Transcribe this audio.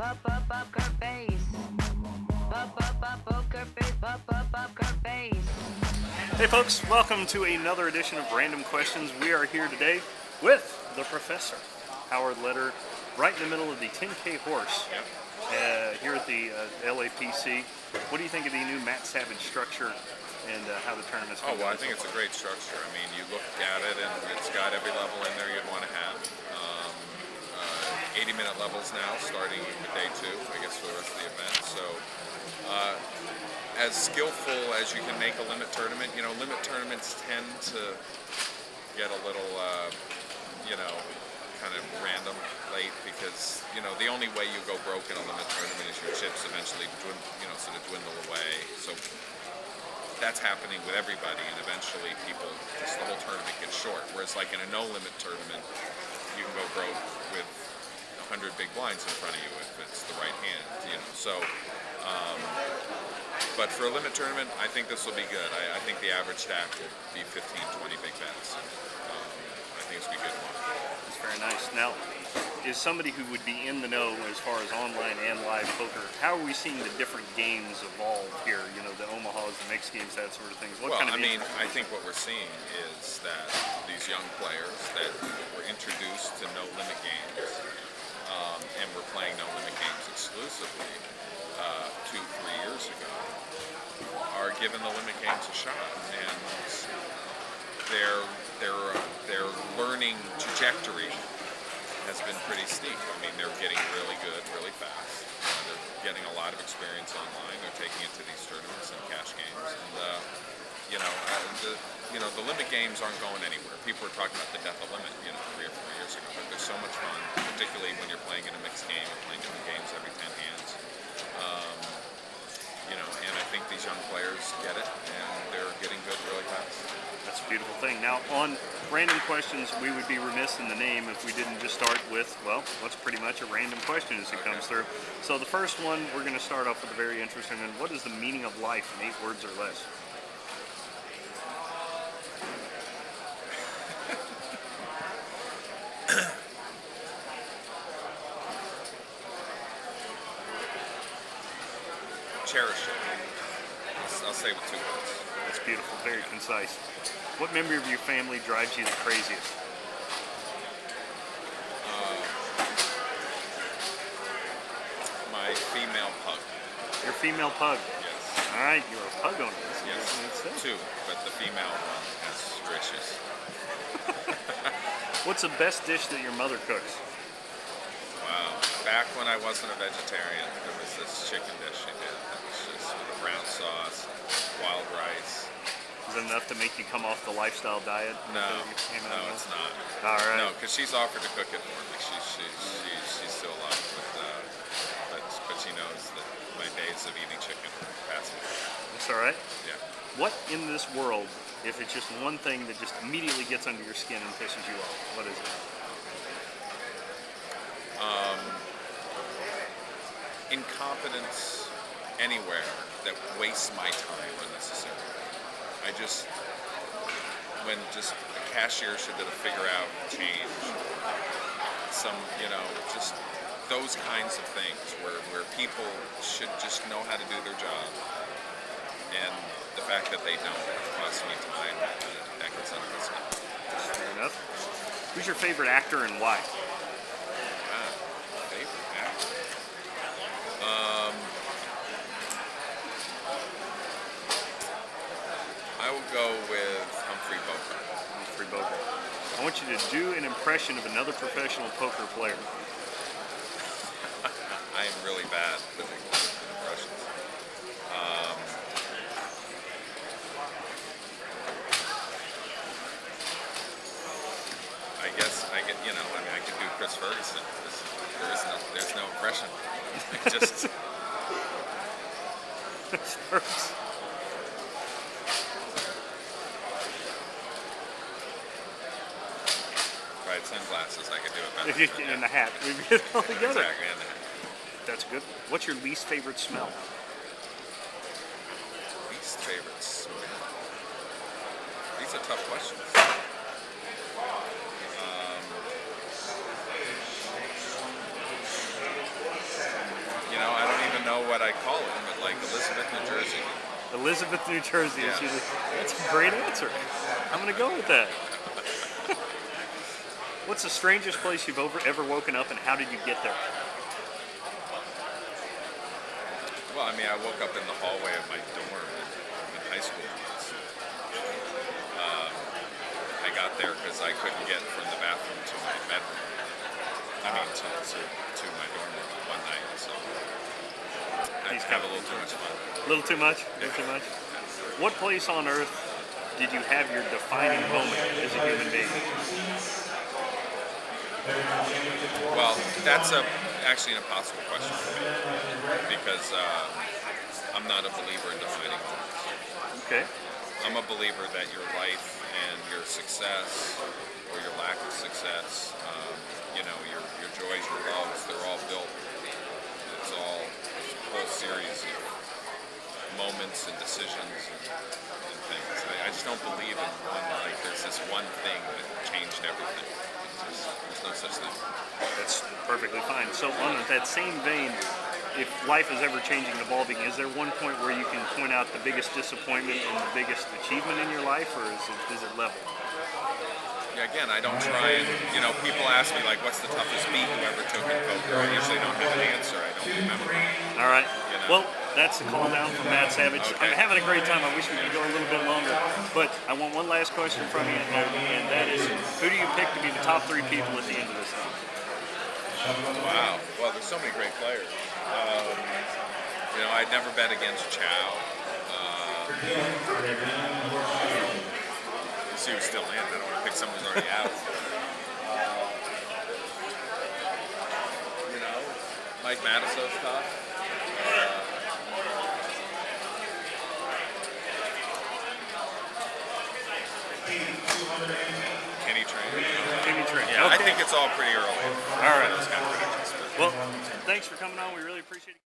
Poker face. Poker face. Poker face. Hey folks, welcome to another edition of Random Questions. We are here today with the professor, Howard Lederer, right in the middle of the 10K horse here at the LAPC. What do you think of the new Matt Savage structure and how the tournament's going? I think it's a great structure. I mean, you look at it and it's got every level in there you'd want to have. 80-minute levels now, starting with day 2, I guess, for the rest of the event. So, as skillful as you can make a limit tournament, limit tournaments tend to get a little, kind of random late because, the only way you go broke in a limit tournament is your chips eventually, sort of dwindle away. So that's happening with everybody, and eventually people, just the whole tournament gets short. Whereas like in a no-limit tournament, you can go broke with 100 big blinds in front of you if it's the right hand, So, but for a limit tournament, I think this will be good. I think the average stack will be 15, 20 big bets. I think it's going to be good. That's very nice. Now, is somebody who would be in the know as far as online and live poker, how are we seeing the different games evolve here? The Omahas, the mixed games, that sort of things. I think what we're seeing is that these young players that were introduced to no-limit games, and we're playing no-limit games exclusively 2-3 years ago, are giving the limit games a shot, and their learning trajectory has been pretty steep. I mean, they're getting really good really fast. They're getting a lot of experience online. They're taking it to these tournaments and cash games, and the limit games aren't going anywhere. People were talking about the death of limit, 3 or 4 years ago. But they're so much fun, particularly when you're playing in a mixed game and playing different games every 10 hands. And I think these young players get it, and they're getting good really fast. That's a beautiful thing. Now, on Random Questions, we would be remiss in the name if we didn't just start with, what's pretty much a random question as it comes through. So the first one, we're going to start off with a very interesting one. What is the meaning of life in 8 words or less? Cherish it. I'll say with 2 words. That's beautiful, very concise. What member of your family drives you the craziest? My female pug. Your female pug? Yes. All right, you're a pug owner. Yes. That's 2, but the female one has stretches. What's the best dish that your mother cooks? Wow. Back when I wasn't a vegetarian, there was this chicken dish she did that was just with a brown sauce, wild rice. Is it enough to make you come off the lifestyle diet? No, it's not. All right. No, because she's offered to cook it for me. She's still alive, but she knows that my days of eating chicken are past me. That's all right. Yeah. What in this world, if it's just one thing that just immediately gets under your skin and pisses you off, what is it? Incompetence anywhere that wastes my time unnecessarily. When a cashier should be able to figure out change, just those kinds of things where people should just know how to do their job, and the fact that they don't cost me time, that gets under my skin. Fair enough. Who's your favorite actor and why? Favorite actor? I will go with Humphrey Bogart. Humphrey Bogart. I want you to do an impression of another professional poker player. I am really bad with impressions. I could do Chris Ferguson. There's no impression. Just right, sunglasses. I could do it better. In the hat. We get it all together. Exactly, in the hat. That's good. What's your least favorite smell? Least favorite smell? These are tough questions. what I call it, but like Elizabeth, New Jersey. Elizabeth, New Jersey. Yeah. That's a great answer. I'm going to go with that. What's the strangest place you've ever woken up, and how did you get there? Well, I mean, I woke up in the hallway of my dorm in high school. I got there because I couldn't get from the bathroom to my bedroom. I mean, to my dorm room one night. So I have a little too much fun. A little too much? A little too much? What place on earth did you have your defining moment as a human being? Well, that's actually an impossible question for me because I'm not a believer in defining moments. Okay. I'm a believer that your life and your success or your lack of success, your joys, your loves, they're all built. It's all a whole series of moments and decisions and things. I just don't believe in one, like there's this one thing that changed everything. There's no such thing. That's perfectly fine. So on that same vein, if life is ever changing and evolving, is there one point where you can point out the biggest disappointment and the biggest achievement in your life, or is it level? Yeah, again, I don't try and, people ask me, like, what's the toughest beat you ever took in poker? I usually don't have an answer. I don't remember. All right. Well, that's the call down from Matt Savage. Okay. I'm having a great time. I wish we could go a little bit longer. But I want one last question from you, and that is, who do you pick to be the top 3 people at the end of this thing? Wow. Well, there's so many great players. I'd never bet against Chow. See who's still in. I don't want to pick someone who's already out. Mike Matuso's tough. Kenny Train. Yeah, Okay. I think it's all pretty early. All right. Those kind of predictions. Well, thanks for coming on. We really appreciate it.